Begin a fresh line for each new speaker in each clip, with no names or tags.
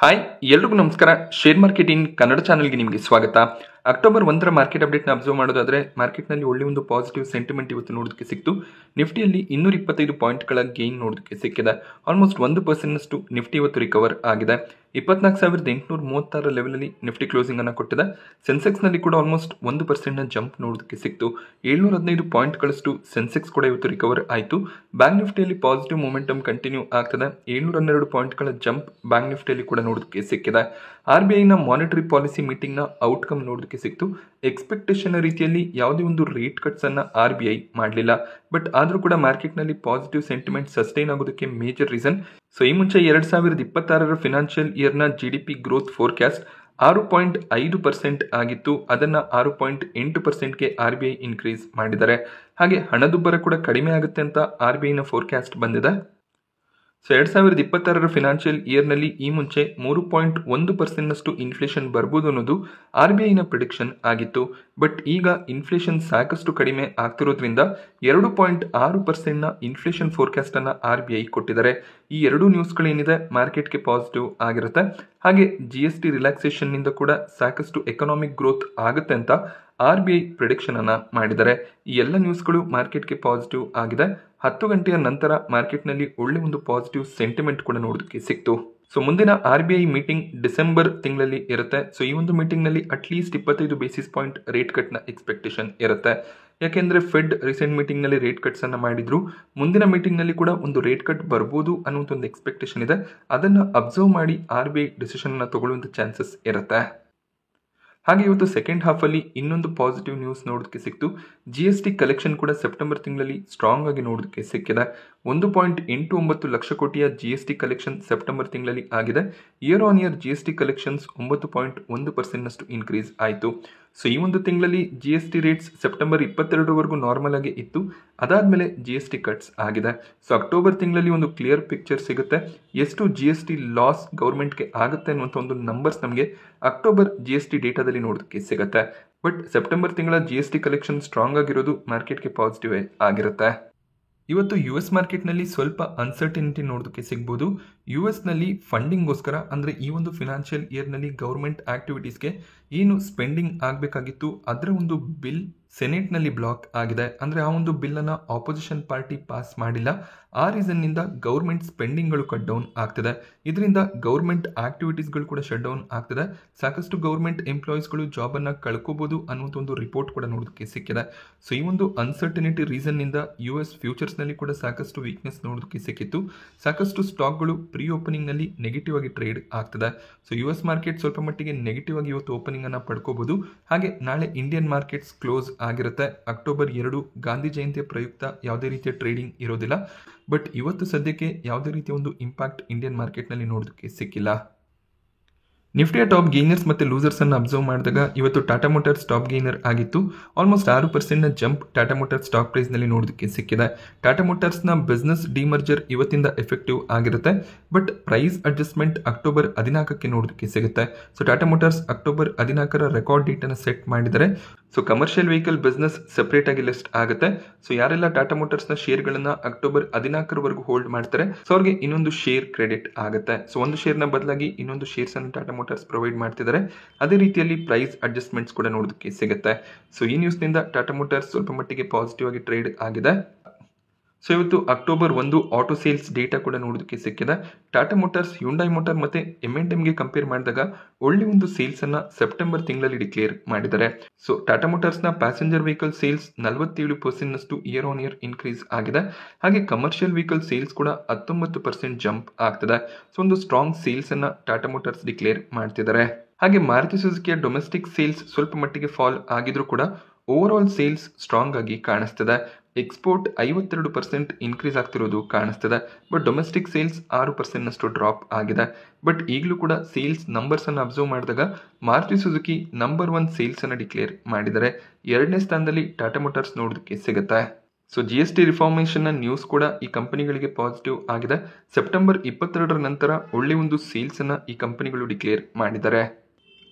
Hi ಎಲ್ರಿಗೂ ನಮಸ್ಕಾರ. Share market in Kannada ಚಾನಲ್ಗೆ ನಿಮಗೆ ಸ್ವಾಗತ. ಅಕ್ಟೋಬರ್ 1ರ ಮಾರ್ಕೆಟ್ ಅಪ್ಡೇಟ್ನ ಅಬ್ಸರ್ವ್ ಮಾಡೋದಾದ್ರೆ ಮಾರ್ಕೆಟ್ನಲ್ಲಿ ಒಳ್ಳೆ ಒಂದು ಪಾಸಿಟಿವ್ ಸೆಂಟಿಮೆಂಟ್ ಇವತ್ತು ನೋಡೋದಕ್ಕೆ ಸಿಕ್ತು. ನಿಫ್ಟಿಯಲ್ಲಿ 225 ಪಾಯಿಂಟ್ಗಳ ಗೇನ್ ನೋಡೋದಕ್ಕೆ ಸಿಕ್ಕಿದೆ. ಆಲ್ಮೋಸ್ಟ್ 1% ನಿಫ್ಟಿ ಇವತ್ತು ರಿಕವರ್ ಆಗಿದೆ. 24,836 ಲೆವೆಲಲ್ಲಿ ನಿಫ್ಟಿ ಕ್ಲೋಸಿಂಗ್ ಅನ್ನು ಕೊಟ್ಟಿದೆ. ಸೆನ್ಸೆಕ್ಸ್ನಲ್ಲಿ ಕೂಡ ಆಲ್ಮೋಸ್ಟ್ 1% ಜಂಪ್ ನೋಡೋದಕ್ಕೆ ಸಿಕ್ತು. 715 ಪಾಯಿಂಟ್ಗಳಷ್ಟು ಸೆನ್ಸೆಕ್ಸ್ ಕೂಡ ಇವತ್ತು ರಿಕವರ್ ಆಯಿತು. ಬ್ಯಾಂಕ್ ನಿಫ್ಟಿಯಲ್ಲಿ ಪಾಸಿಟಿವ್ ಮೊಮೆಂಟಮ್ ಕಂಟಿನ್ಯೂ ಆಗ್ತದೆ. 712 ಪಾಯಿಂಟ್ಗಳ ಜಂಪ್ ಬ್ಯಾಂಕ್ ನಿಫ್ಟಿಯಲ್ಲಿ ಕೂಡ ನೋಡೋದಕ್ಕೆ ಸಿಕ್ಕಿದೆ. RBIನ ಮಾನಿಟರಿ ಪಾಲಿಸಿ ಮೀಟಿಂಗ್ನ ಔಟ್ಕಮ್ ನೋಡೋದಕ್ಕೆ ಸಿಕ್ತು. ಎಕ್ಸ್ಪೆಕ್ಟೇಷನ್ ರೀತಿಯಲ್ಲಿ ಯಾವುದೇ ಒಂದು ರೇಟ್ ಕಟ್ಸ್ ಅನ್ನ RBI ಮಾಡಲಿಲ್ಲ. ಬಟ್ ಆದರೂ ಕೂಡ ಮಾರ್ಕೆಟ್ನಲ್ಲಿ ಪಾಸಿಟಿವ್ ಸೆಂಟಿಮೆಂಟ್ ಸಸ್ಟೈನ್ ಆಗೋದಕ್ಕೆ ಮೇಜರ್ ರೀಸನ್. ಸೊ ಈ ಮುಂಚೆ 2026ರ ಫಿನಾನ್ಷಿಯಲ್ ಇಯರ್ನ GDP ಗ್ರೋತ್ ಫೋರ್ಕಾಸ್ಟ್ 6.5% ಆಗಿತ್ತು. ಅದನ್ನು 6.8%ಗೆ RBI ಇನ್ಕ್ರೀಸ್ ಮಾಡಿದ್ದಾರೆ. ಹಾಗೆ ಹಣದುಬ್ಬರ ಕೂಡ ಕಡಿಮೆ ಆಗುತ್ತೆ ಅಂತ RBIನ ಫೋರ್ಕಾಸ್ಟ್ ಬಂದಿದೆ. ಸೊ 2026ರ ಫಿನಾನ್ಷಿಯಲ್ ಇಯರ್ನಲ್ಲಿ ಈ ಮುಂಚೆ 3.1%ನಷ್ಟು ಇನ್ಫ್ಲೇಷನ್ ಬರ್ಬೋದು ಅನ್ನೋದು RBIನ ಪ್ರಿಡಿಕ್ಷನ್ ಆಗಿತ್ತು. ಬಟ್ ಈಗ ಇನ್ಫ್ಲೇಷನ್ ಸಾಕಷ್ಟು ಕಡಿಮೆ ಆಗ್ತಿರೋದ್ರಿಂದ 2.6%ನ ಇನ್ಫ್ಲೇಷನ್ ಫೋರ್ಕಾಸ್ಟ್ ಅನ್ನ RBI ಕೊಟ್ಟಿದ್ದಾರೆ. ಈ ಎರಡು ನ್ಯೂಸ್ಗಳೇನಿದೆ ಮಾರ್ಕೆಟ್ಗೆ ಪಾಸಿಟಿವ್ ಆಗಿರುತ್ತೆ. ಹಾಗೆ GST ರಿಲ್ಯಾಕ್ಸೇಷನ್ ನಿಂದ ಕೂಡ ಸಾಕಷ್ಟು ಎಕನಾಮಿಕ್ ಗ್ರೋತ್ ಆಗುತ್ತೆ ಅಂತ RBI ಪ್ರಿಡಿಕ್ಷನ್ ಅನ್ನ ಮಾಡಿದ್ದಾರೆ. ಈ ಎಲ್ಲ ನ್ಯೂಸ್ಗಳು ಮಾರ್ಕೆಟ್ಗೆ ಪಾಸಿಟಿವ್ ಆಗಿದೆ. 10 ಗಂಟೆಯ ನಂತರ ಮಾರ್ಕೆಟ್ನಲ್ಲಿ ಒಳ್ಳೆ ಒಂದು ಪಾಸಿಟಿವ್ ಸೆಂಟಿಮೆಂಟ್ ಕೂಡ ನೋಡೋದಕ್ಕೆ ಸಿಕ್ತು. ಸೊ ಮುಂದಿನ RBI ಮೀಟಿಂಗ್ ಡಿಸೆಂಬರ್ ತಿಂಗಳಲ್ಲಿ ಇರುತ್ತೆ. ಸೊ ಈ ಒಂದು ಮೀಟಿಂಗ್ ನಲ್ಲಿ at least 25 basis point rate cut ನ ಎಕ್ಸ್ಪೆಕ್ಟೇಷನ್ ಇರುತ್ತೆ. ಯಾಕೆಂದ್ರೆ ಫೆಡ್ ರೀಸೆಂಟ್ ಮೀಟಿಂಗ್ ನಲ್ಲಿ ರೇಟ್ ಕಟ್ಸ್ ಅನ್ನ ಮಾಡಿದ್ರು. ಮುಂದಿನ ಮೀಟಿಂಗ್ ನಲ್ಲಿ ಕೂಡ ಒಂದು ರೇಟ್ ಕಟ್ ಬರ್ಬೋದು ಅನ್ನುವಂಥ ಒಂದು ಎಕ್ಸ್ಪೆಕ್ಟೇಷನ್ ಇದೆ. ಅದನ್ನ ಅಬ್ಸರ್ವ್ ಮಾಡಿ RBI ಡಿಸಿಷನ್ ಅನ್ನ ತಗೊಳ್ಳುವಂತ ಚಾನ್ಸಸ್ ಇರುತ್ತೆ. ಹಾಗೆ ಇವತ್ತು ಸೆಕೆಂಡ್ ಹಾಫ್ ಅಲ್ಲಿ ಇನ್ನೊಂದು ಪಾಸಿಟಿವ್ ನ್ಯೂಸ್ ನೋಡೋದಕ್ಕೆ ಸಿಕ್ತು. GST ಕಲೆಕ್ಷನ್ ಕೂಡ ಸೆಪ್ಟೆಂಬರ್ ತಿಂಗಳಲ್ಲಿ ಸ್ಟ್ರಾಂಗ್ ಆಗಿ ನೋಡೋದಕ್ಕೆ ಸಿಕ್ಕಿದೆ. 1.89 ಲಕ್ಷ ಕೋಟಿಯ GST ಕಲೆಕ್ಷನ್ ಸೆಪ್ಟೆಂಬರ್ ತಿಂಗಳಲ್ಲಿ ಆಗಿದೆ. Year on year GST collections 9.1%ನಷ್ಟು ಇನ್ಕ್ರೀಸ್ ಆಯಿತು. ಸೊ ಈ ಒಂದು ತಿಂಗಳಲ್ಲಿ GST ರೇಟ್ಸ್ ಸೆಪ್ಟೆಂಬರ್ 22ರವರೆಗೂ ನಾರ್ಮಲ್ ಆಗಿ ಇತ್ತು. ಅದಾದ್ಮೇಲೆ GST ಕಟ್ಸ್ ಆಗಿದೆ. ಸೊ ಅಕ್ಟೋಬರ್ ತಿಂಗಳಲ್ಲಿ ಒಂದು ಕ್ಲಿಯರ್ ಪಿಕ್ಚರ್ ಸಿಗುತ್ತೆ. ಎಷ್ಟು GST ಲಾಸ್ ಗೌರ್ಮೆಂಟ್ಗೆ ಆಗುತ್ತೆ ಅನ್ನುವಂಥ ಒಂದು ನಂಬರ್ಸ್ ನಮಗೆ ಅಕ್ಟೋಬರ್ GST ಡೇಟಾದಲ್ಲಿ ನೋಡೋದಕ್ಕೆ ಸಿಗುತ್ತೆ. ಬಟ್ ಸೆಪ್ಟೆಂಬರ್ ತಿಂಗಳ GST ಕಲೆಕ್ಷನ್ ಸ್ಟ್ರಾಂಗ್ ಆಗಿರೋದು ಮಾರ್ಕೆಟ್ಗೆ ಪಾಸಿಟಿವ್ ಆಗಿರುತ್ತೆ. ಇವತ್ತು US ಮಾರ್ಕೆಟ್ನಲ್ಲಿ ಸ್ವಲ್ಪ ಅನ್ಸರ್ಟಿನಿಟಿ ನೋಡೋದಕ್ಕೆ ಸಿಗ್ಬೋದು. US ನಲ್ಲಿ ಫಂಡಿಂಗ್ಗೋಸ್ಕರ ಅಂದರೆ ಈ ಒಂದು ಫಿನಾನ್ಷಿಯಲ್ ಇಯರ್ನಲ್ಲಿ ಗೌರ್ಮೆಂಟ್ ಆಕ್ಟಿವಿಟೀಸ್ಗೆ ಏನು ಸ್ಪೆಂಡಿಂಗ್ ಆಗಬೇಕಾಗಿತ್ತು ಅದರ ಒಂದು ಬಿಲ್ ಸೆನೆಟ್ನಲ್ಲಿ ಬ್ಲಾಕ್ ಆಗಿದೆ. ಅಂದರೆ ಆ ಒಂದು ಬಿಲ್ಲನ್ನು ಆಪೋಸಿಷನ್ ಪಾರ್ಟಿ ಪಾಸ್ ಮಾಡಿಲ್ಲ. ಆ ರೀಸನ್ನಿಂದ ಗೌರ್ಮೆಂಟ್ ಸ್ಪೆಂಡಿಂಗ್ಗಳು ಕಟ್ ಡೌನ್ ಆಗ್ತದೆ. ಇದರಿಂದ ಗೌರ್ಮೆಂಟ್ ಆಕ್ಟಿವಿಟೀಸ್ಗಳು ಕೂಡ ಶಟ್ ಡೌನ್ ಆಗ್ತದೆ. ಸಾಕಷ್ಟು ಗೌರ್ಮೆಂಟ್ ಎಂಪ್ಲಾಯೀಸ್ಗಳು ಜಾಬನ್ನು ಕಳ್ಕೋಬಹುದು ಅನ್ನುವಂಥ ಒಂದು ರಿಪೋರ್ಟ್ ಕೂಡ ನೋಡೋದಕ್ಕೆ ಸಿಕ್ಕಿದೆ. ಸೊ ಈ ಒಂದು ಅನ್ಸರ್ಟನಿಟಿ ರೀಸನ್ನಿಂದ US ಫ್ಯೂಚರ್ಸ್ನಲ್ಲಿ ಕೂಡ ಸಾಕಷ್ಟು ವೀಕ್ನೆಸ್ ನೋಡೋದಕ್ಕೆ ಸಿಕ್ಕಿತ್ತು. ಸಾಕಷ್ಟು ಸ್ಟಾಕ್ಗಳು ಪ್ರೀ ಓಪನಿಂಗ್ನಲ್ಲಿ ನೆಗೆಟಿವ್ ಆಗಿ ಟ್ರೇಡ್ ಆಗ್ತದೆ. ಸೊ US ಮಾರ್ಕೆಟ್ ಸ್ವಲ್ಪ ಮಟ್ಟಿಗೆ ನೆಗೆಟಿವ್ ಆಗಿ ಇವತ್ತು ಓಪನಿಂಗ್ ಅನ್ನು ಪಡ್ಕೋಬಹುದು. ಹಾಗೆ ನಾಳೆ ಇಂಡಿಯನ್ ಮಾರ್ಕೆಟ್ಸ್ ಕ್ಲೋಸ್ ಆಗಿರುತ್ತೆ. ಅಕ್ಟೋಬರ್ 2 ಗಾಂಧಿ ಜಯಂತಿಯ ಪ್ರಯುಕ್ತ ಯಾವುದೇ ರೀತಿಯ ಟ್ರೇಡಿಂಗ್ ಇರೋದಿಲ್ಲ. ಬಟ್ ಇವತ್ತು ಸದ್ಯಕ್ಕೆ ಯಾವುದೇ ರೀತಿಯ ಒಂದು ಇಂಪ್ಯಾಕ್ಟ್ ಇಂಡಿಯನ್ ಮಾರ್ಕೆಟ್ನಲ್ಲಿ ನೋಡೋದಕ್ಕೆ ಸಿಕ್ಕಿಲ್ಲ. ನಿಫ್ಟಿಯ ಟಾಪ್ ಗೇನರ್ಸ್ ಮತ್ತು ಲೂಸರ್ಸ್ ಅನ್ನು ಅಬ್ಸರ್ವ್ ಮಾಡಿದಾಗ ಇವತ್ತು ಟಾಟಾ ಮೋಟಾರ್ಸ್ ಟಾಪ್ ಗೇನರ್ ಆಗಿತ್ತು. ಆಲ್ಮೋಸ್ಟ್ 6%ನ ಜಂಪ್ ಟಾಟಾ ಮೋಟಾರ್ಸ್ ಸ್ಟಾಕ್ ಪ್ರೈಸ್ನಲ್ಲಿ ನೋಡೋದಕ್ಕೆ ಸಿಕ್ಕಿದೆ. ಟಾಟಾ ಮೋಟಾರ್ಸ್ನ ಬಿಸ್ನೆಸ್ ಡಿಮರ್ಜರ್ ಇವತ್ತಿಂದ ಎಫೆಕ್ಟಿವ್ ಆಗಿರುತ್ತೆ. ಬಟ್ ಪ್ರೈಸ್ ಅಡ್ಜಸ್ಟ್ಮೆಂಟ್ ಅಕ್ಟೋಬರ್ 14ಕ್ಕೆ ನೋಡೋದಕ್ಕೆ ಸಿಗುತ್ತೆ. ಸೊ ಟಾಟಾ ಮೋಟಾರ್ಸ್ ಅಕ್ಟೋಬರ್ 14ರ ರೆಕಾರ್ಡ್ ಡೇಟ್ ಅನ್ನು ಸೆಟ್ ಮಾಡಿದ್ದಾರೆ. So commercial vehicle business separate ಆಗಿ ಲಿಸ್ಟ್ ಆಗುತ್ತೆ. ಸೊ ಯಾರೆಲ್ಲ ಟಾಟಾ ಮೋಟಾರ್ಸ್ನ ಶೇರ್ಗಳನ್ನ ಅಕ್ಟೋಬರ್ 14ರವರೆಗೂ ಹೋಲ್ಡ್ ಮಾಡ್ತಾರೆ ಸೊ ಅವ್ರಿಗೆ ಇನ್ನೊಂದು ಶೇರ್ ಕ್ರೆಡಿಟ್ ಆಗುತ್ತೆ. ಸೊ ಒಂದು ಶೇರ್ನ ಬದಲಾಗಿ ಇನ್ನೊಂದು ಶೇರ್ಸ್ ಅನ್ನು ಟಾಟಾ ಮೋಟಾರ್ಸ್ ಪ್ರೊವೈಡ್ ಮಾಡ್ತಿದ್ದಾರೆ. ಅದೇ ರೀತಿಯಲ್ಲಿ ಪ್ರೈಸ್ ಅಡ್ಜಸ್ಟ್ಮೆಂಟ್ಸ್ ಕೂಡ ನೋಡೋದಕ್ಕೆ ಸಿಗುತ್ತೆ. ಸೊ ಈ ನ್ಯೂಸ್ನಿಂದ ಟಾಟಾ ಮೋಟಾರ್ಸ್ ಸ್ವಲ್ಪ ಮಟ್ಟಿಗೆ ಪಾಸಿಟಿವ್ ಆಗಿ ಟ್ರೇಡ್ ಆಗಿದೆ. ಸೊ ಇವತ್ತು ಅಕ್ಟೋಬರ್ 1 ಆಟೋ ಸೇಲ್ಸ್ ಡೇಟಾ ಕೂಡ ನೋಡೋದಕ್ಕೆ ಸಿಕ್ಕಿದೆ. ಟಾಟಾ ಮೋಟಾರ್ಸ್, ಹ್ಯುಂಡೈ ಮೋಟಾರ್ ಮತ್ತೆ M&Mಗೆ ಕಂಪೇರ್ ಮಾಡಿದಾಗ ಒಳ್ಳೆ ಒಂದು ಸೇಲ್ಸ್ ಅನ್ನ ಸೆಪ್ಟೆಂಬರ್ ತಿಂಗಳಲ್ಲಿ ಡಿಕ್ಲೇರ್ ಮಾಡಿದ್ದಾರೆ. ಸೊ ಟಾಟಾ ಮೋಟಾರ್ಸ್ನ ಪ್ಯಾಸೆಂಜರ್ ವೆಹಿಕಲ್ ಸೇಲ್ಸ್ 47%ನಷ್ಟು ಇಯರ್ ಆನ್ ಇಯರ್ ಇನ್ಕ್ರೀಸ್ ಆಗಿದೆ. ಹಾಗೆ ಕಮರ್ಷಿಯಲ್ ವೆಹಿಕಲ್ ಸೇಲ್ಸ್ ಕೂಡ 19% ಜಂಪ್ ಆಗ್ತದೆ. ಸೊ ಒಂದು ಸ್ಟ್ರಾಂಗ್ ಸೇಲ್ಸ್ ಅನ್ನ ಟಾಟಾ ಮೋಟಾರ್ಸ್ ಡಿಕ್ಲೇರ್ ಮಾಡ್ತಿದ್ದಾರೆ. ಹಾಗೆ ಮಾರುತಿ ಸುಜುಕಿಯ ಡೊಮೆಸ್ಟಿಕ್ ಸೇಲ್ಸ್ ಸ್ವಲ್ಪ ಮಟ್ಟಿಗೆ ಫಾಲ್ ಆಗಿದ್ರು ಕೂಡ ಓವರ್ ಆಲ್ ಸೇಲ್ಸ್ ಸ್ಟ್ರಾಂಗ್ ಆಗಿ ಕಾಣಿಸ್ತದೆ. ಎಕ್ಸ್ಪೋರ್ಟ್ 52% ಇನ್ಕ್ರೀಸ್ ಆಗ್ತಿರೋದು ಕಾಣಿಸ್ತದೆ. ಬಟ್ ಡೊಮೆಸ್ಟಿಕ್ ಸೇಲ್ಸ್ 6%ನಷ್ಟು ಡ್ರಾಪ್ ಆಗಿದೆ. ಬಟ್ ಈಗಲೂ ಕೂಡ ಸೇಲ್ಸ್ ನಂಬರ್ಸ್ ಅನ್ನು ಅಬ್ಸರ್ವ್ ಮಾಡಿದಾಗ ಮಾರುತಿ ಸುಜುಕಿ ನಂಬರ್ 1 ಸೇಲ್ಸ್ ಅನ್ನು ಡಿಕ್ಲೇರ್ ಮಾಡಿದ್ದಾರೆ. 2ನೇ ಸ್ಥಾನದಲ್ಲಿ ಟಾಟಾ ಮೋಟಾರ್ಸ್ ನೋಡೋದಕ್ಕೆ ಸಿಗುತ್ತೆ. ಸೊ GST ರಿಫಾರ್ಮೇಷನ್ ನ್ಯೂಸ್ ಕೂಡ ಈ ಕಂಪನಿಗಳಿಗೆ ಪಾಸಿಟಿವ್ ಆಗಿದೆ. ಸೆಪ್ಟೆಂಬರ್ 22ರ ನಂತರ ಒಳ್ಳೆ ಒಂದು ಸೇಲ್ಸ್ ಅನ್ನ ಈ ಕಂಪನಿಗಳು ಡಿಕ್ಲೇರ್ ಮಾಡಿದ್ದಾರೆ.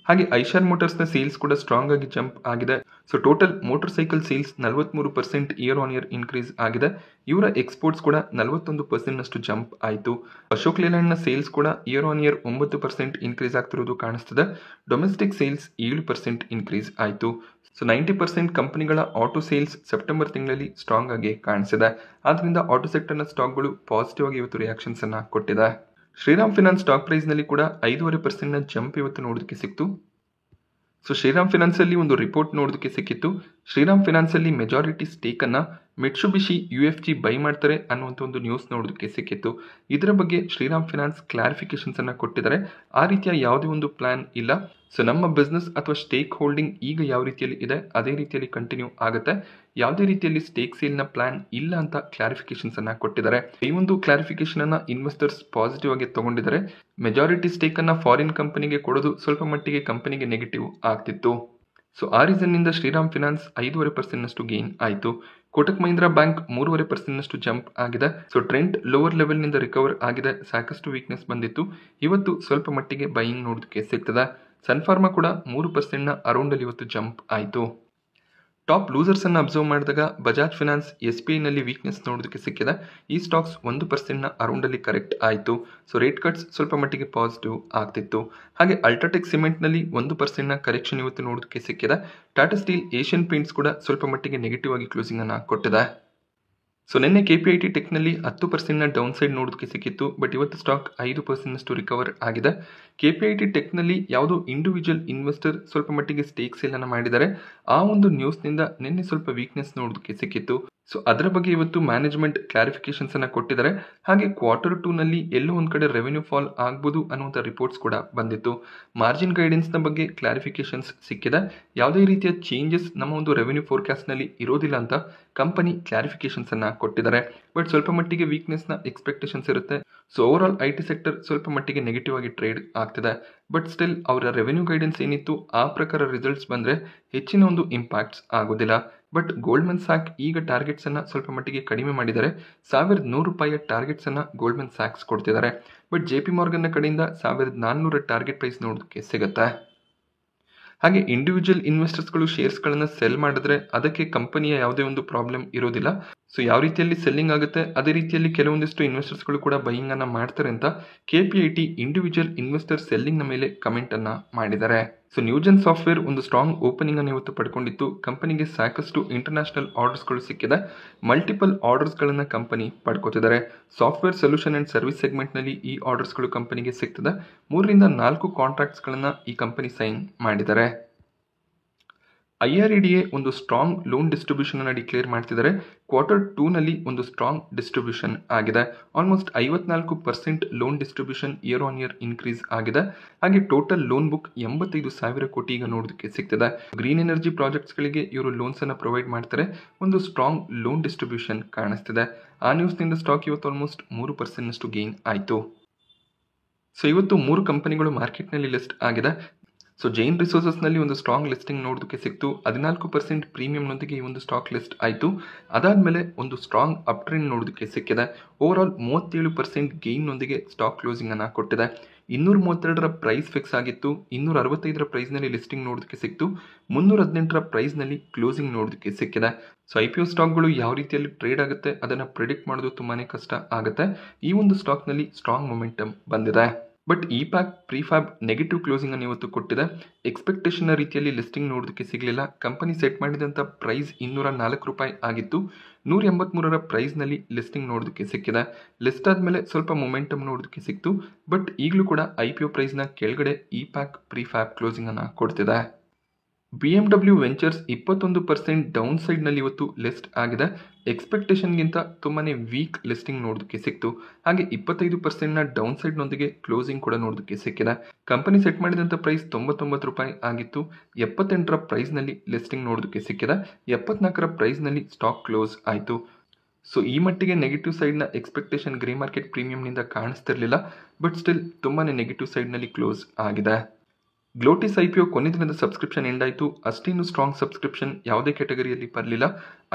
ಹಾಗೆ ಐಶರ್ ಮೋಟಾರ್ಸ್ನ ಸೇಲ್ಸ್ ಕೂಡ ಸ್ಟ್ರಾಂಗ್ ಆಗಿ ಜಂಪ್ ಆಗಿದೆ. So total motor cycle sales 43% year on year increase ಆಗಿದೆ. ಇವರ ಎಕ್ಸ್ಪೋರ್ಟ್ಸ್ ಕೂಡ 41% ಜಂಪ್ ಆಯಿತು. ಅಶೋಕ್ ಲೇಲ್ಯಾಂಡ್ನ ಸೇಲ್ಸ್ ಕೂಡ ಇಯರ್ ಆನ್ ಇಯರ್ 9% ಇನ್ಕ್ರೀಸ್ ಆಗ್ತಿರೋದು ಕಾಣಿಸ್ತದೆ. ಡೊಮೆಸ್ಟಿಕ್ ಸೇಲ್ಸ್ 7% ಇನ್ಕ್ರೀಸ್ ಆಯಿತು. ಸೊ 90% ಕಂಪನಿಗಳ ಆಟೋ ಸೇಲ್ಸ್ ಸೆಪ್ಟೆಂಬರ್ ತಿಂಗಳಲ್ಲಿ ಸ್ಟ್ರಾಂಗ್ ಆಗಿ ಕಾಣಿಸಿದೆ. ಆದ್ರಿಂದ ಆಟೋ ಸೆಕ್ಟರ್ನ ಸ್ಟಾಕ್ಗಳು ಪಾಸಿಟಿವ್ ಆಗಿ ಇವತ್ತು ರಿಯಾಕ್ಷನ್ಸ್ ಅನ್ನ ಕೊಟ್ಟಿದೆ. ಶ್ರೀರಾಮ್ ಫಿನಾನ್ಸ್ ಸ್ಟಾಕ್ ಪ್ರೈಸ್ ನಲ್ಲಿ ಕೂಡ 5.5% ಜಂಪ್ ಇವತ್ತು ನೋಡೋದಕ್ಕೆ ಸಿಕ್ತು. ಸೊ ಶ್ರೀರಾಮ್ ಫಿನಾನ್ಸ್ ಅಲ್ಲಿ ಒಂದು ರಿಪೋರ್ಟ್ ನೋಡೋದಕ್ಕೆ ಸಿಕ್ಕಿತ್ತು. ಶ್ರೀರಾಮ್ ಫಿನಾನ್ಸ್ ಅಲ್ಲಿ ಮೆಜಾರಿಟಿ ಸ್ಟೇಕ್ ಅನ್ನ ಮಿಟ್ಸುಬಿಶಿ UFG ಬೈ ಮಾಡ್ತಾರೆ ಅನ್ನುವಂಥ ಒಂದು ನ್ಯೂಸ್ ನೋಡೋದಕ್ಕೆ ಸಿಕ್ಕಿತ್ತು. ಇದರ ಬಗ್ಗೆ ಶ್ರೀರಾಮ್ ಫಿನಾನ್ಸ್ ಕ್ಲಾರಿಫಿಕೇಶನ್ಸ್ ಅನ್ನ ಕೊಟ್ಟಿದ್ದಾರೆ. ಆ ರೀತಿಯ ಯಾವುದೇ ಒಂದು ಪ್ಲಾನ್ ಇಲ್ಲ. ಸೊ ನಮ್ಮ ಬಿಸ್ನೆಸ್ ಅಥವಾ ಸ್ಟೇಕ್ ಹೋಲ್ಡಿಂಗ್ ಈಗ ಯಾವ ರೀತಿಯಲ್ಲಿ ಇದೆ ಅದೇ ರೀತಿಯಲ್ಲಿ ಕಂಟಿನ್ಯೂ ಆಗುತ್ತೆ. ಯಾವುದೇ ರೀತಿಯಲ್ಲಿ ಸ್ಟೇಕ್ ಸೇಲ್ನ ಪ್ಲಾನ್ ಇಲ್ಲ ಅಂತ ಕ್ಲಾರಿಫಿಕೇಶನ್ಸ್ ಅನ್ನ ಕೊಟ್ಟಿದ್ದಾರೆ. ಈ ಒಂದು ಕ್ಲಾರಿಫಿಕೇಶನ್ ಅನ್ನ ಇನ್ವೆಸ್ಟರ್ಸ್ ಪಾಸಿಟಿವ್ ಆಗಿ ತಗೊಂಡಿದ್ದಾರೆ. ಮೆಜಾರಿಟಿ ಸ್ಟೇಕ್ ಅನ್ನ ಫಾರಿನ್ ಕಂಪನಿಗೆ ಕೊಡೋದು ಸ್ವಲ್ಪ ಮಟ್ಟಿಗೆ ಕಂಪನಿಗೆ ನೆಗೆಟಿವ್ ಆಗ್ತಿತ್ತು. ಸೊ ಆ ರೀಸನ್ ನಿಂದ ಶ್ರೀರಾಮ್ ಫಿನಾನ್ಸ್ 5.5% ಗೇನ್ ಆಯಿತು. ಕೋಟಕ್ ಮಹೀಂದ್ರಾ ಬ್ಯಾಂಕ್ 3.5% ಜಂಪ್ ಆಗಿದೆ. ಸೊ ಟ್ರೆಂಡ್ ಲೋವರ್ ಲೆವೆಲ್ ನಿಂದ ರಿಕವರ್ ಆಗಿದೆ. ಸಾಕಷ್ಟು ವೀಕ್ನೆಸ್ ಬಂದಿತ್ತು. ಇವತ್ತು ಸ್ವಲ್ಪ ಮಟ್ಟಿಗೆ ಬೈಯಿಂಗ್ ನೋಡೋದಕ್ಕೆ ಸಿಗ್ತದೆ. ಸನ್ ಫಾರ್ಮಾ ಕೂಡ 3% ಅರೌಂಡ್ ಅಲ್ಲಿ ಇವತ್ತು ಜಂಪ್ ಆಯಿತು. ಟಾಪ್ ಲೂಸರ್ಸ್ ಅನ್ನು ಅಬ್ಸರ್ವ್ ಮಾಡಿದಾಗ ಬಜಾಜ್ ಫಿನಾನ್ಸ್ SBI ನಲ್ಲಿ ವೀಕ್ನೆಸ್ ನೋಡೋದಕ್ಕೆ ಸಿಕ್ಕಿದೆ. ಈ ಸ್ಟಾಕ್ಸ್ 1% ಅರೌಂಡ್ ಅಲ್ಲಿ ಕರೆಕ್ಟ್ ಆಯಿತು. ಸೊ ರೇಟ್ ಕಟ್ಸ್ ಸ್ವಲ್ಪ ಮಟ್ಟಿಗೆ ಪಾಸಿಟಿವ್ ಆಗ್ತಿತ್ತು. ಹಾಗೆ ಅಲ್ಟ್ರಾಟೆಕ್ ಸಿಮೆಂಟ್ ನಲ್ಲಿ 1% ಕರೆಕ್ಷನ್ ಇವತ್ತು ನೋಡೋದಕ್ಕೆ ಸಿಕ್ಕಿದೆ. ಟಾಟಾ ಸ್ಟೀಲ್ ಏಷ್ಯನ್ ಪೇಂಟ್ಸ್ ಕೂಡ ಸ್ವಲ್ಪ ಮಟ್ಟಿಗೆ ನೆಗೆಟಿವ್ ಆಗಿ ಕ್ಲೋಸಿಂಗ್ ಅನ್ನ ಕೊಟ್ಟಿದೆ. ಸೊ ನಿನ್ನೆ KPIT ಟೆಕ್ನಲ್ಲಿ 10% ಡೌನ್ ಸೈಡ್ ನೋಡೋದಕ್ಕೆ ಸಿಕ್ಕಿತ್ತು. ಬಟ್ ಇವತ್ತು ಸ್ಟಾಕ್ 5% ರಿಕವರ್ ಆಗಿದೆ. KPIT ಟೆಕ್ನಲ್ಲಿ ಯಾವುದೋ ಇಂಡಿವಿಜುವಲ್ ಇನ್ವೆಸ್ಟರ್ ಸ್ವಲ್ಪ ಮಟ್ಟಿಗೆ ಸ್ಟೇಕ್ ಸೇಲ್ ಅನ್ನು ಮಾಡಿದ್ದಾರೆ. ಆ ಒಂದು ನ್ಯೂಸ್ನಿಂದ ನಿನ್ನೆ ಸ್ವಲ್ಪ ವೀಕ್ನೆಸ್ ನೋಡೋದಕ್ಕೆ ಸಿಕ್ಕಿತ್ತು. ಸೊ ಅದರ ಬಗ್ಗೆ ಇವತ್ತು ಮ್ಯಾನೇಜ್ಮೆಂಟ್ ಕ್ಲಾರಿಫಿಕೇಶನ್ಸ್ ಅನ್ನ ಕೊಟ್ಟಿದ್ದಾರೆ. ಹಾಗೆ Q2 ನಲ್ಲಿ ಎಲ್ಲೋ ಒಂದ್ ಕಡೆ ರೆವೆನ್ಯೂ ಫಾಲ್ ಆಗ್ಬೋದು ಅನ್ನುವಂಥ ರಿಪೋರ್ಟ್ಸ್ ಕೂಡ ಬಂದಿತ್ತು. ಮಾರ್ಜಿನ್ ಗೈಡೆನ್ಸ್ ನ ಬಗ್ಗೆ ಕ್ಲಾರಿಫಿಕೇಶನ್ಸ್ ಸಿಕ್ಕಿದೆ. ಯಾವುದೇ ರೀತಿಯ ಚೇಂಜಸ್ ನಮ್ಮ ಒಂದು ರೆವೆನ್ಯೂ ಫೋರ್ಕಾಸ್ಟ್ ನಲ್ಲಿ ಇರೋದಿಲ್ಲ ಅಂತ ಕಂಪನಿ ಕ್ಲಾರಿಫಿಕೇಶನ್ಸ್ ಅನ್ನ ಕೊಟ್ಟಿದ್ದಾರೆ. ಬಟ್ ಸ್ವಲ್ಪ ಮಟ್ಟಿಗೆ ವೀಕ್ನೆಸ್ ನ ಎಕ್ಸ್ಪೆಕ್ಟೇಷನ್ಸ್ ಇರುತ್ತೆ. So over all IT sector ಸ್ವಲ್ಪ ಮಟ್ಟಿಗೆ ನೆಗೆಟಿವ್ ಆಗಿ ಟ್ರೇಡ್ ಆಗ್ತಿದೆ. ಬಟ್ ಸ್ಟಿಲ್ ಅವರ ರೆವೆನ್ಯೂ ಗೈಡೆನ್ಸ್ ಏನಿತ್ತು ಆ ಪ್ರಕಾರ ರಿಸಲ್ಟ್ಸ್ ಬಂದ್ರೆ ಹೆಚ್ಚಿನ ಒಂದು ಇಂಪ್ಯಾಕ್ಟ್ಸ್ ಆಗೋದಿಲ್ಲ. ಬಟ್ ಗೋಲ್ಡ್ಮನ್ ಸ್ಯಾಕ್ ಈಗ ಟಾರ್ಗೆಟ್ಸ್ ಅನ್ನ ಸ್ವಲ್ಪ ಮಟ್ಟಿಗೆ ಕಡಿಮೆ ಮಾಡಿದ್ದಾರೆ. $1,100 ಟಾರ್ಗೆಟ್ಸ್ ಅನ್ನ ಗೋಲ್ಡ್ಮನ್ ಸ್ಯಾಕ್ಸ್ ಕೊಡ್ತಿದ್ದಾರೆ. ಬಟ್ JP ಮಾರ್ಗನ್ ಕಡೆಯಿಂದ 1,400 ಟಾರ್ಗೆಟ್ ಪ್ರೈಸ್ ನೋಡೋದಕ್ಕೆ ಸಿಗುತ್ತೆ. ಹಾಗೆ ಇಂಡಿವಿಜುವಲ್ ಇನ್ವೆಸ್ಟರ್ಸ್ಗಳು ಶೇರ್ಸ್ಗಳನ್ನು ಸೆಲ್ ಮಾಡಿದ್ರೆ ಅದಕ್ಕೆ ಕಂಪನಿಯ ಯಾವುದೇ ಒಂದು ಪ್ರಾಬ್ಲಮ್ ಇರೋದಿಲ್ಲ. ಸೊ ಯಾವ ರೀತಿಯಲ್ಲಿ ಸೆಲ್ಲಿಂಗ್ ಆಗುತ್ತೆ ಅದೇ ರೀತಿಯಲ್ಲಿ ಕೆಲವೊಂದಿಷ್ಟು ಇನ್ವೆಸ್ಟರ್ಸ್ಗಳು ಕೂಡ ಬೈಯಿಂಗ್ ಅನ್ನ ಮಾಡ್ತಾರೆ ಅಂತ KPIT ಇಂಡಿವಿಜುವಲ್ ಇನ್ವೆಸ್ಟರ್ ಸೆಲ್ಲಿಂಗ್ ನ ಮೇಲೆ ಕಮೆಂಟ್ ಅನ್ನ ಮಾಡಿದ್ದಾರೆ. ಸೊ ನ್ಯೂಜೆನ್ ಸಾಫ್ಟ್ವೇರ್ ಒಂದು ಸ್ಟ್ರಾಂಗ್ ಓಪನಿಂಗ್ ಅನ್ನು ಇವತ್ತು ಪಡ್ಕೊಂಡಿತ್ತು. ಕಂಪನಿಗೆ ಸಾಕಷ್ಟು ಇಂಟರ್ನ್ಯಾಷನಲ್ ಆರ್ಡರ್ಸ್ಗಳು ಸಿಕ್ಕಿದೆ. ಮಲ್ಟಿಪಲ್ ಆರ್ಡರ್ಸ್ಗಳನ್ನು ಕಂಪನಿ ಪಡ್ಕೋತಿದ್ದಾರೆ. Software solution and service segment ನಲ್ಲಿ ಈ ಆರ್ಡರ್ಸ್ಗಳು ಕಂಪನಿಗೆ ಸಿಗ್ತದೆ. 3ರಿಂದ 4 ಕಾಂಟ್ರಾಕ್ಟ್ಸ್ಗಳನ್ನು ಈ ಕಂಪನಿ ಸೈನ್ ಮಾಡಿದ್ದಾರೆ. IREDA ಒಂದು ಸ್ಟ್ರಾಂಗ್ ಲೋನ್ ಡಿಸ್ಟ್ರಿಬ್ಯೂಷನ್ ಅನ್ನು ಡಿಕ್ಲೇರ್ ಮಾಡ್ತಿದ್ದಾರೆ. Q2 ನಲ್ಲಿ ಒಂದು ಸ್ಟ್ರಾಂಗ್ ಡಿಸ್ಟ್ರಿಬ್ಯೂಷನ್ ಆಗಿದೆ. Almost 54% loan distribution year on year increase ಆಗಿದೆ. ಹಾಗೆ ಟೋಟಲ್ ಲೋನ್ ಬುಕ್ 85,000 ಕೋಟಿ ಈಗ ನೋಡೋದಕ್ಕೆ ಸಿಗ್ತದೆ. ಗ್ರೀನ್ ಎನರ್ಜಿ ಪ್ರಾಜೆಕ್ಟ್ಸ್ ಗಳಿಗೆ ಇವರು ಲೋನ್ಸ್ ಅನ್ನು ಪ್ರೊವೈಡ್ ಮಾಡ್ತಾರೆ. ಒಂದು ಸ್ಟ್ರಾಂಗ್ ಲೋನ್ ಡಿಸ್ಟ್ರಿಬ್ಯೂಷನ್ ಕಾಣಿಸ್ತಿದೆ. ಆ ನ್ಯೂಸ್ ನಿಂದ ಸ್ಟಾಕ್ ಇವತ್ತು ಆಲ್ಮೋಸ್ಟ್ 3% ಗೇನ್ ಆಯಿತು. ಸೊ ಇವತ್ತು 3 ಕಂಪನಿಗಳು ಮಾರ್ಕೆಟ್ ನಲ್ಲಿ ಲಿಸ್ಟ್ ಆಗಿದೆ. ಸೊ ಜೈನ್ ರಿಸೋರ್ಸಸ್ ನಲ್ಲಿ ಒಂದು ಸ್ಟ್ರಾಂಗ್ ಲಿಸ್ಟಿಂಗ್ ನೋಡೋದಕ್ಕೆ ಸಿಕ್ತು. 14% ಪ್ರೀಮಿಯಂ ನೊಂದಿಗೆ ಈ ಒಂದು ಸ್ಟಾಕ್ ಲಿಸ್ಟ್ ಆಯಿತು. ಅದಾದ್ಮೇಲೆ ಒಂದು ಸ್ಟ್ರಾಂಗ್ ಅಪ್ ಟ್ರೆಂಡ್ ನೋಡೋದಕ್ಕೆ ಸಿಕ್ಕಿದೆ. ಓವರ್ ಆಲ್ 37% ಗೇನ್ ನೊಂದಿಗೆ ಸ್ಟಾಕ್ ಕ್ಲೋಸಿಂಗ್ ಅನ್ನ ಕೊಟ್ಟಿದೆ. 232ರ ಪ್ರೈಸ್ ಫಿಕ್ಸ್ ಆಗಿತ್ತು. 265ರ ಪ್ರೈಸ್ ನಲ್ಲಿ ಲಿಸ್ಟಿಂಗ್ ನೋಡೋದಕ್ಕೆ ಸಿಕ್ತು. 318ರ ಪ್ರೈಸ್ ನಲ್ಲಿ ಕ್ಲೋಸಿಂಗ್ ನೋಡೋದಕ್ಕೆ ಸಿಕ್ಕಿದೆ. ಸೊ IPO ಸ್ಟಾಕ್ಗಳು ಯಾವ ರೀತಿಯಲ್ಲಿ ಟ್ರೇಡ್ ಆಗುತ್ತೆ ಅದನ್ನ ಪ್ರಿಡಿಕ್ಟ್ ಮಾಡೋದು ತುಂಬಾನೇ ಕಷ್ಟ ಆಗುತ್ತೆ. ಈ ಒಂದು ಸ್ಟಾಕ್ ನಲ್ಲಿ ಸ್ಟ್ರಾಂಗ್ ಮೊಮೆಂಟಮ್ ಬಂದಿದೆ. ಬಟ್ ಇಪ್ಯಾಕ್ ಪ್ರಿಫ್ಯಾಬ್ ನೆಗೆಟಿವ್ ಕ್ಲೋಸಿಂಗ್ ಅನ್ನು ಇವತ್ತು ಕೊಟ್ಟಿದೆ. ಎಕ್ಸ್ಪೆಕ್ಟೇಷನ್ ರೀತಿಯಲ್ಲಿ ಲಿಸ್ಟಿಂಗ್ ನೋಡೋದಕ್ಕೆ ಸಿಗಲಿಲ್ಲ. ಕಂಪನಿ ಸೆಟ್ ಮಾಡಿದಂಥ ಪ್ರೈಸ್ $204 ಆಗಿತ್ತು. 183ರ ಪ್ರೈಸ್ ನಲ್ಲಿ ಲಿಸ್ಟಿಂಗ್ ನೋಡೋದಕ್ಕೆ ಸಿಕ್ಕಿದೆ. ಲಿಸ್ಟ್ ಆದ್ಮೇಲೆ ಸ್ವಲ್ಪ ಮೊಮೆಂಟಮ್ ನೋಡೋದಕ್ಕೆ ಸಿಕ್ತು. ಬಟ್ ಈಗಲೂ ಕೂಡ IPO ಪ್ರೈಸ್ ನ ಕೆಳಗಡೆ ಇಪ್ಯಾಕ್ ಪ್ರಿಫ್ಯಾಬ್ ಕ್ಲೋಸಿಂಗ್ ಅನ್ನ ಕೊಡ್ತಿದೆ. BMW ವೆಂಚರ್ಸ್ 21% ಡೌನ್ ಸೈಡ್ ನಲ್ಲಿ ಇವತ್ತು ಲಿಸ್ಟ್ ಆಗಿದೆ. ಎಕ್ಸ್ಪೆಕ್ಟೇಷನ್ಗಿಂತ ತುಂಬಾನೇ ವೀಕ್ ಲಿಸ್ಟಿಂಗ್ ನೋಡೋದಕ್ಕೆ ಸಿಕ್ತು. ಹಾಗೆ 25% ಡೌನ್ ಸೈಡ್ ನೊಂದಿಗೆ ಕ್ಲೋಸಿಂಗ್ ಕೂಡ ನೋಡೋದಕ್ಕೆ ಸಿಕ್ಕಿದೆ. ಕಂಪನಿ ಸೆಟ್ ಮಾಡಿದಂಥ ಪ್ರೈಸ್ $99 ಆಗಿತ್ತು. 78ರ ಪ್ರೈಸ್ ನಲ್ಲಿ ಲಿಸ್ಟಿಂಗ್ ನೋಡೋದಕ್ಕೆ ಸಿಕ್ಕಿದೆ. 74ರ ಪ್ರೈಸ್ ನಲ್ಲಿ ಸ್ಟಾಕ್ ಕ್ಲೋಸ್ ಆಯಿತು. ಸೊ ಈ ಮಟ್ಟಿಗೆ ನೆಗೆಟಿವ್ ಸೈಡ್ ನ ಎಕ್ಸ್ಪೆಕ್ಟೇಷನ್ ಗ್ರೇ ಮಾರ್ಕೆಟ್ ಪ್ರೀಮಿಯಂ ನಿಂದ ಕಾಣಿಸ್ತಿರ್ಲಿಲ್ಲ. ಬಟ್ ಸ್ಟಿಲ್ ತುಂಬಾನೇ ನೆಗೆಟಿವ್ ಸೈಡ್ ನಲ್ಲಿ ಕ್ಲೋಸ್ ಆಗಿದೆ. ಗ್ಲೋಟಿಸ್ IPO ಕೊನೆ ದಿನದ ಸಬ್ಸ್ಕ್ರಿಪ್ಷನ್ ಎಂಡ್ ಆಯಿತು. ಅಷ್ಟೇನು ಸ್ಟ್ರಾಂಗ್ ಸಬ್ಸ್ಕ್ರಿಪ್ಷನ್ ಯಾವುದೇ ಕ್ಯಾಟಗರಿಯಲ್ಲಿ ಬರಲಿಲ್ಲ.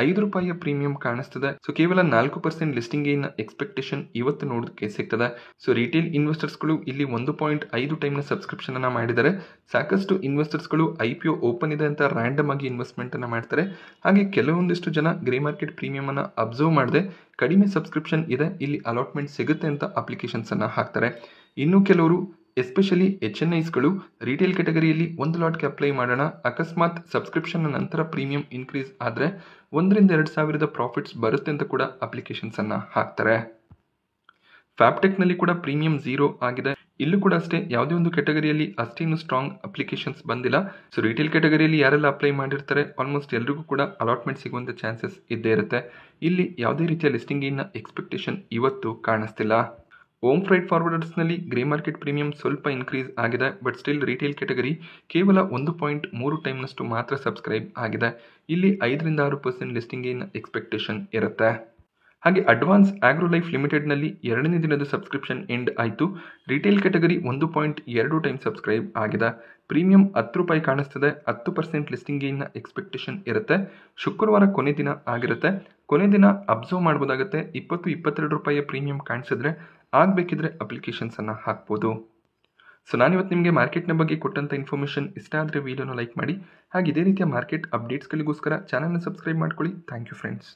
₹5 ಪ್ರೀಮಿಯಂ ಕಾಣಿಸ್ತದೆ. ಸೊ ಕೇವಲ 4% ಲಿಸ್ಟಿಂಗ್ ಗೇನ್ ಎಕ್ಸ್ಪೆಕ್ಟೇಷನ್ ಇವತ್ತು ನೋಡೋದಕ್ಕೆ ಸಿಗ್ತದೆ. ಸೊ ರಿಟೇಲ್ ಇನ್ವೆಸ್ಟರ್ಸ್ಗಳು ಇಲ್ಲಿ 1.5 ಟೈಮ್ನ ಸಬ್ಸ್ಕ್ರಿಪ್ಷನ್ ಅನ್ನು ಮಾಡಿದ್ದಾರೆ. ಸಾಕಷ್ಟು ಇನ್ವೆಸ್ಟರ್ಸ್ಗಳು IPO ಓಪನ್ ಇದೆ ಅಂತ ರ್ಯಾಂಡಮ್ ಆಗಿ ಇನ್ವೆಸ್ಟ್ಮೆಂಟ್ ಅನ್ನು ಮಾಡ್ತಾರೆ. ಹಾಗೆ ಕೆಲವೊಂದಿಷ್ಟು ಜನ ಗ್ರೇ ಮಾರ್ಕೆಟ್ ಪ್ರೀಮಿಯಂ ಅನ್ನು ಅಬ್ಸರ್ವ್ ಮಾಡದೆ ಕಡಿಮೆ ಸಬ್ಸ್ಕ್ರಿಪ್ಷನ್ ಇದೆ, ಇಲ್ಲಿ ಅಲಾಟ್ಮೆಂಟ್ ಸಿಗುತ್ತೆ ಅಂತ ಅಪ್ಲಿಕೇಶನ್ಸ್ ಅನ್ನು ಹಾಕ್ತಾರೆ. ಇನ್ನು ಕೆಲವರು ಎಸ್ಪೆಷಲಿ HNIsಗಳು ರಿಟೇಲ್ ಕ್ಯಾಟಗರಿಯಲ್ಲಿ 1 ಲಾಟ್ಗೆ ಅಪ್ಲೈ ಮಾಡೋಣ, ಅಕಸ್ಮಾತ್ ಸಬ್ಸ್ಕ್ರಿಪ್ಷನ್ ನಂತರ ಪ್ರೀಮಿಯಂ ಇನ್ಕ್ರೀಸ್ ಆದರೆ 1,000-2,000 ಪ್ರಾಫಿಟ್ಸ್ ಬರುತ್ತೆ ಅಂತ ಕೂಡ ಅಪ್ಲಿಕೇಶನ್ಸ್ ಅನ್ನು ಹಾಕ್ತಾರೆ. ಫ್ಯಾಬ್ಟೆಕ್ನಲ್ಲಿ ಕೂಡ ಪ್ರೀಮಿಯಂ 0 ಆಗಿದೆ. ಇಲ್ಲೂ ಕೂಡ ಅಷ್ಟೇ ಯಾವುದೇ ಒಂದು ಕ್ಯಾಟಗರಿಯಲ್ಲಿ ಅಷ್ಟೇನು ಸ್ಟ್ರಾಂಗ್ ಅಪ್ಲಿಕೇಶನ್ಸ್ ಬಂದಿಲ್ಲ. ಸೊ ರಿಟೇಲ್ ಕ್ಯಾಟಗರಿಯಲ್ಲಿ ಯಾರೆಲ್ಲ ಅಪ್ಲೈ ಮಾಡಿರ್ತಾರೆ ಆಲ್ಮೋಸ್ಟ್ ಎಲ್ರಿಗೂ ಕೂಡ ಅಲಾಟ್ಮೆಂಟ್ ಸಿಗುವಂಥ ಚಾನ್ಸಸ್ ಇದ್ದೇ ಇರುತ್ತೆ. ಇಲ್ಲಿ ಯಾವುದೇ ರೀತಿಯ ಲಿಸ್ಟಿಂಗ್ ಗೇನ್ನ ಎಕ್ಸ್ಪೆಕ್ಟೇಷನ್ ಇವತ್ತು ಕಾಣಿಸ್ತಿಲ್ಲ. ಓಮ್ ಫ್ರೈಟ್ ಫಾರ್ವರ್ಡರ್ಸ್ನಲ್ಲಿ ಗ್ರೇ ಮಾರ್ಕೆಟ್ ಪ್ರೀಮಿಯಂ ಸ್ವಲ್ಪ ಇನ್ಕ್ರೀಸ್ ಆಗಿದೆ, ಬಟ್ ಸ್ಟಿಲ್ ರಿಟೇಲ್ ಕ್ಯಾಟಗರಿ ಕೇವಲ 1.3 ಟೈಮ್ನಷ್ಟು ಮಾತ್ರ ಸಬ್ಸ್ಕ್ರೈಬ್ ಆಗಿದೆ. ಇಲ್ಲಿ 5-6% ಲಿಸ್ಟಿಂಗ್ ಗೇನ್ ಎಕ್ಸ್ಪೆಕ್ಟೇಷನ್ ಇರುತ್ತೆ. ಹಾಗೆ ಅಡ್ವಾನ್ಸ್ ಆಗ್ರೋ ಲೈಫ್ ಲಿಮಿಟೆಡ್ನಲ್ಲಿ 2ನೇ ದಿನದ ಸಬ್ಸ್ಕ್ರಿಪ್ಷನ್ ಎಂಡ್ ಆಯಿತು. ರಿಟೇಲ್ ಕ್ಯಾಟಗರಿ 1.2 ಟೈಮ್ ಸಬ್ಸ್ಕ್ರೈಬ್ ಆಗಿದೆ. ಪ್ರೀಮಿಯಂ ₹10 ಕಾಣಿಸ್ತದೆ. 10% ಲಿಸ್ಟಿಂಗ್ ಗೇನ್ನ ಎಕ್ಸ್ಪೆಕ್ಟೇಷನ್ ಇರುತ್ತೆ. ಶುಕ್ರವಾರ ಕೊನೆ ದಿನ ಆಗಿರುತ್ತೆ. ಕೊನೆ ದಿನ ಅಬ್ಸರ್ವ್ ಮಾಡ್ಬೋದಾಗುತ್ತೆ. ₹22 ಪ್ರೀಮಿಯಂ ಕಾಣಿಸಿದ್ರೆ ಆಗಬೇಕಿದ್ರೆ ಅಪ್ಲಿಕೇಶನ್ಸ್ ಅನ್ನು ಹಾಕ್ಬೋದು. ಸೊ ನಾನಿವತ್ತು ನಿಮಗೆ ಮಾರ್ಕೆಟ್ನ ಬಗ್ಗೆ ಕೊಟ್ಟಂಥ ಇನ್ಫಾರ್ಮೇಷನ್ ಇಷ್ಟ ಆದರೆ ವಿಡಿಯೋನ ಲೈಕ್ ಮಾಡಿ. ಹಾಗೆ ಇದೇ ರೀತಿಯ ಮಾರ್ಕೆಟ್ ಅಪ್ಡೇಟ್ಸ್ಗಳಿಗೋಸ್ಕರ ಚಾನಲ್ನ ಸಬ್ಸ್ಕ್ರೈಬ್ ಮಾಡ್ಕೊಳ್ಳಿ. Thank you friends.